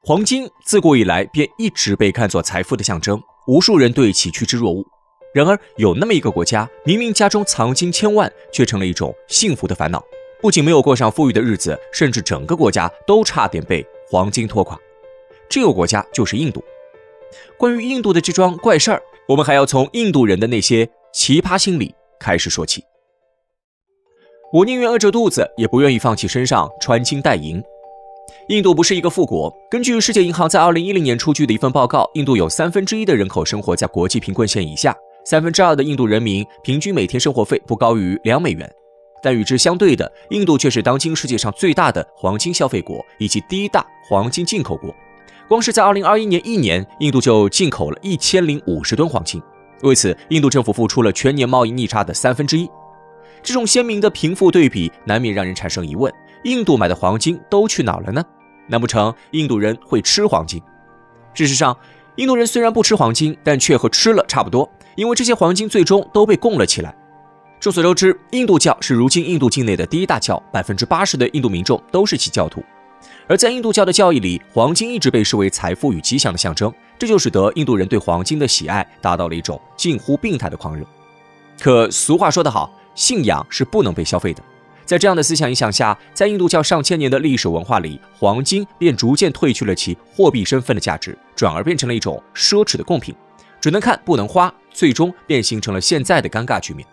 黄金自古以来便一直被看作财富的象征，无数人对其趋之若鹜。然而，有那么一个国家，明明家中藏金千万，却成了一种幸福的烦恼，不仅没有过上富裕的日子，甚至整个国家都差点被黄金拖垮。这个国家就是印度。关于印度的这桩怪事儿，我们还要从印度人的那些奇葩心理开始说起。我宁愿饿着肚子，也不愿意放弃身上穿金戴银。印度不是一个富国，根据世界银行在2010年出具的一份报告，印度有1/3的人口生活在国际贫困线以下，2/3的印度人民平均每天生活费不高于2美元。但与之相对的，印度却是当今世界上最大的黄金消费国，以及第1大黄金进口国。光是在2021年1年，印度就进口了1050吨黄金。为此，印度政府付出了全年贸易逆差的1/3。这种鲜明的贫富对比，难免让人产生疑问：印度买的黄金都去哪儿了呢？难不成印度人会吃黄金？事实上，印度人虽然不吃黄金，但却和吃了差不多，因为这些黄金最终都被供了起来。众所周知，印度教是如今印度境内的第1大教，80%的印度民众都是其教徒。而在印度教的教义里，黄金一直被视为财富与吉祥的象征，这就使得印度人对黄金的喜爱达到了一种近乎病态的狂热。可俗话说得好，信仰是不能被消费的。在这样的思想影响下，在印度教上千年的历史文化里，黄金便逐渐褪去了其货币身份的价值，转而变成了一种奢侈的贡品，只能看不能花，最终便形成了现在的尴尬局面。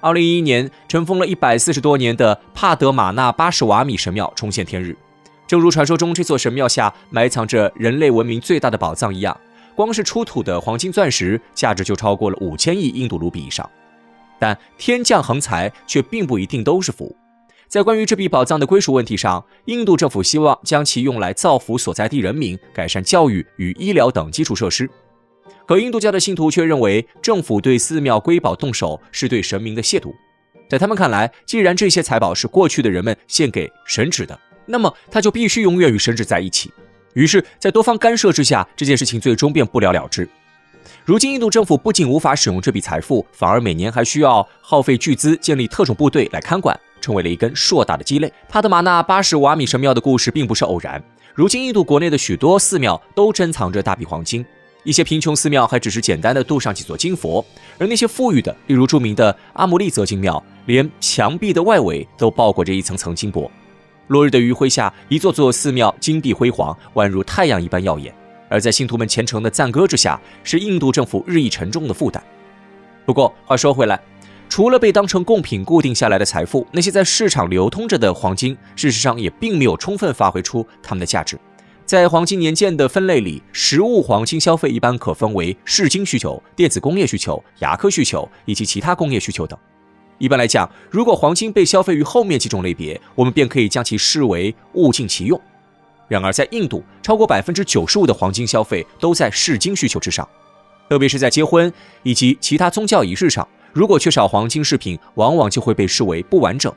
2011年，尘封了140多年的帕德玛纳巴什瓦米神庙重现天日。正如传说中这座神庙下埋藏着人类文明最大的宝藏一样，光是出土的黄金钻石价值就超过了5000亿印度卢比以上。但天降横财却并不一定都是福。在关于这笔宝藏的归属问题上，印度政府希望将其用来造福所在地人民，改善教育与医疗等基础设施。可印度教的信徒却认为，政府对寺庙瑰宝动手是对神明的亵渎。在他们看来，既然这些财宝是过去的人们献给神祇的，那么它就必须永远与神祇在一起。于是，在多方干涉之下，这件事情最终便不了了之。如今，印度政府不仅无法使用这笔财富，反而每年还需要耗费巨资建立特种部队来看管，成为了一根硕大的鸡肋。帕德玛纳巴什瓦米神庙的故事并不是偶然。如今，印度国内的许多寺庙都珍藏着大笔黄金，一些贫穷寺庙还只是简单的镀上几座金佛，而那些富裕的，例如著名的阿姆利则金庙，连墙壁的外围都包裹着一层层金箔。落日的余晖下，一座座寺庙金碧辉煌，宛如太阳一般耀眼。而在信徒们虔诚的赞歌之下，是印度政府日益沉重的负担。不过话说回来，除了被当成贡品固定下来的财富，那些在市场流通着的黄金，事实上也并没有充分发挥出它们的价值。在黄金年鉴的分类里，实物黄金消费一般可分为饰金需求、电子工业需求、牙科需求以及其他工业需求等。一般来讲，如果黄金被消费于后面几种类别，我们便可以将其视为物尽其用。然而在印度，超过95%的黄金消费都在饰金需求之上，特别是在结婚以及其他宗教仪式上，如果缺少黄金饰品，往往就会被视为不完整。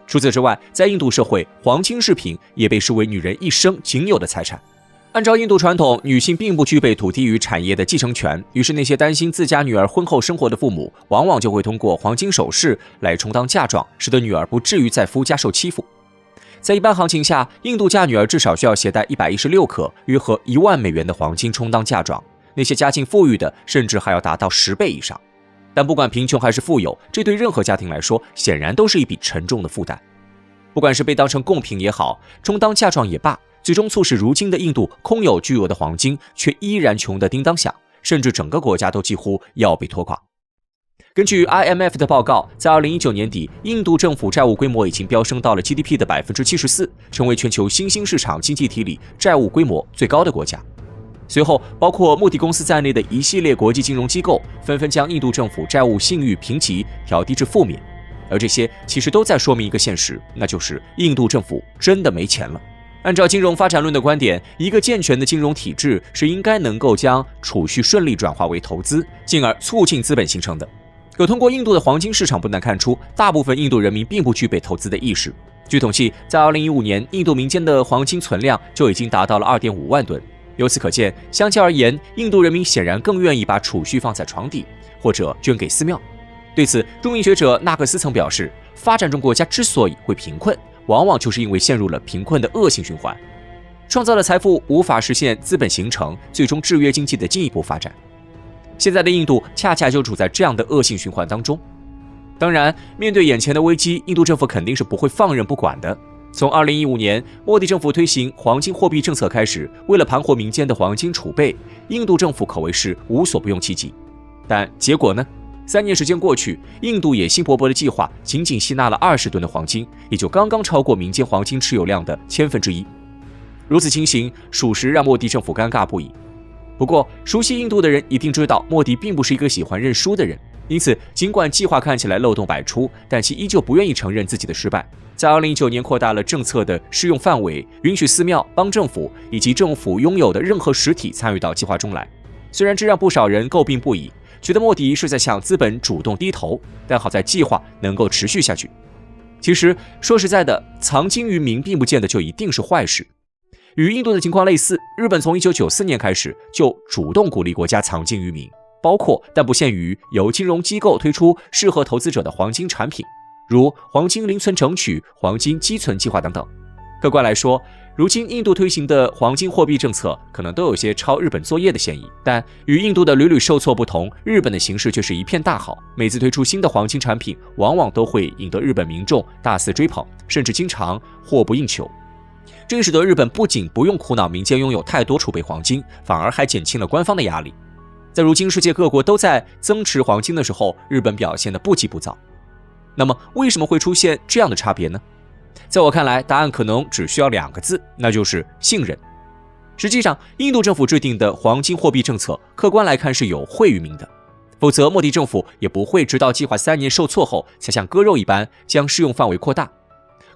除此之外，在印度社会，黄金饰品也被视为女人一生仅有的财产。按照印度传统，女性并不具备土地与产业的继承权，于是那些担心自家女儿婚后生活的父母，往往就会通过黄金首饰来充当嫁妆，使得女儿不至于在夫家受欺负。在一般行情下，印度嫁女儿至少需要携带116克，约合1万美元的黄金充当嫁妆。那些家境富裕的，甚至还要达到10倍以上。但不管贫穷还是富有，这对任何家庭来说，显然都是一笔沉重的负担。不管是被当成贡品也好，充当嫁妆也罢，最终促使如今的印度空有巨额的黄金，却依然穷得叮当响，甚至整个国家都几乎要被拖垮。根据 IMF 的报告，在2019年底，印度政府债务规模已经飙升到了 GDP 的74%，成为全球新兴市场经济体里债务规模最高的国家。随后，包括穆迪公司在内的一系列国际金融机构纷纷将印度政府债务信誉评级调低至负面，而这些其实都在说明一个现实，那就是印度政府真的没钱了。按照金融发展论的观点，一个健全的金融体制是应该能够将储蓄顺利转化为投资，进而促进资本形成的。可通过印度的黄金市场不难看出，大部分印度人民并不具备投资的意识。据统计，在2015年，印度民间的黄金存量就已经达到了2.5万吨。由此可见，相较而言，印度人民显然更愿意把储蓄放在床底，或者捐给寺庙。对此，著名学者纳克斯曾表示，发展中国家之所以会贫困，往往就是因为陷入了贫困的恶性循环。创造的财富无法实现资本形成，最终制约经济的进一步发展。现在的印度恰恰就处在这样的恶性循环当中。当然，面对眼前的危机，印度政府肯定是不会放任不管的。从2015年莫迪政府推行黄金货币政策开始，为了盘活民间的黄金储备，印度政府可谓是无所不用其极。但结果呢？3年时间过去，印度野心勃勃的计划仅仅吸纳了20吨的黄金，也就刚刚超过民间黄金持有量的1/1000。如此情形，属实让莫迪政府尴尬不已。不过，熟悉印度的人一定知道，莫迪并不是一个喜欢认输的人，因此，尽管计划看起来漏洞百出，但其依旧不愿意承认自己的失败。在2019年扩大了政策的适用范围，允许寺庙、邦政府以及政府拥有的任何实体参与到计划中来。虽然这让不少人诟病不已，觉得莫迪是在向资本主动低头，但好在计划能够持续下去。其实说实在的，藏金于民并不见得就一定是坏事。与印度的情况类似，日本从1994年开始就主动鼓励国家藏金于民，包括但不限于由金融机构推出适合投资者的黄金产品，如黄金零存整取、黄金积存计划等等。客观来说，如今印度推行的黄金货币政策可能都有些抄日本作业的嫌疑，但与印度的屡屡受挫不同，日本的形势却是一片大好。每次推出新的黄金产品，往往都会引得日本民众大肆追捧，甚至经常货不应求。这也使得日本不仅不用苦恼民间拥有太多储备黄金，反而还减轻了官方的压力。在如今世界各国都在增持黄金的时候，日本表现得不急不躁。那么为什么会出现这样的差别呢？在我看来，答案可能只需要2个字，那就是信任。实际上，印度政府制定的黄金货币政策，客观来看是有惠于民的，否则莫迪政府也不会直到计划3年受挫后，才像割肉一般将适用范围扩大。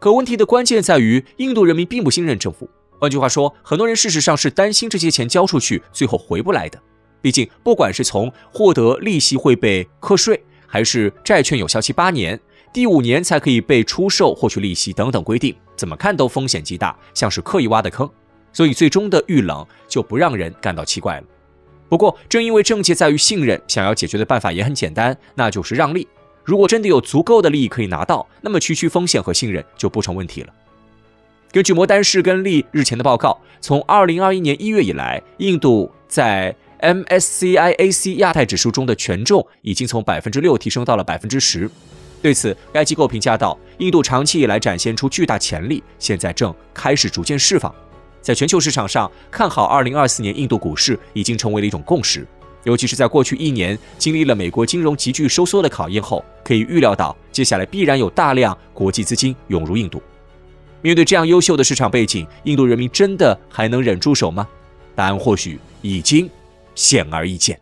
可问题的关键在于，印度人民并不信任政府。换句话说，很多人事实上是担心这些钱交出去，最后回不来的。毕竟，不管是从获得利息会被课税，还是债券有效期8年，第5年才可以被出售获取利息等等规定，怎么看都风险极大，像是刻意挖的坑。所以最终的遇冷就不让人感到奇怪了。不过，正因为症结在于信任，想要解决的办法也很简单，那就是让利。如果真的有足够的利益可以拿到，那么区区风险和信任就不成问题了。根据摩丹士跟利日前的报告，从2021年1月以来，印度在 MSCI亚太指数中的权重已经从 6% 提升到了 10%。对此，该机构评价到，印度长期以来展现出巨大潜力，现在正开始逐渐释放。在全球市场上，看好2024年印度股市已经成为了一种共识。尤其是在过去1年经历了美国金融急剧收缩的考验后，可以预料到接下来必然有大量国际资金涌入印度。面对这样优秀的市场背景，印度人民真的还能忍住手吗？答案或许已经显而易见。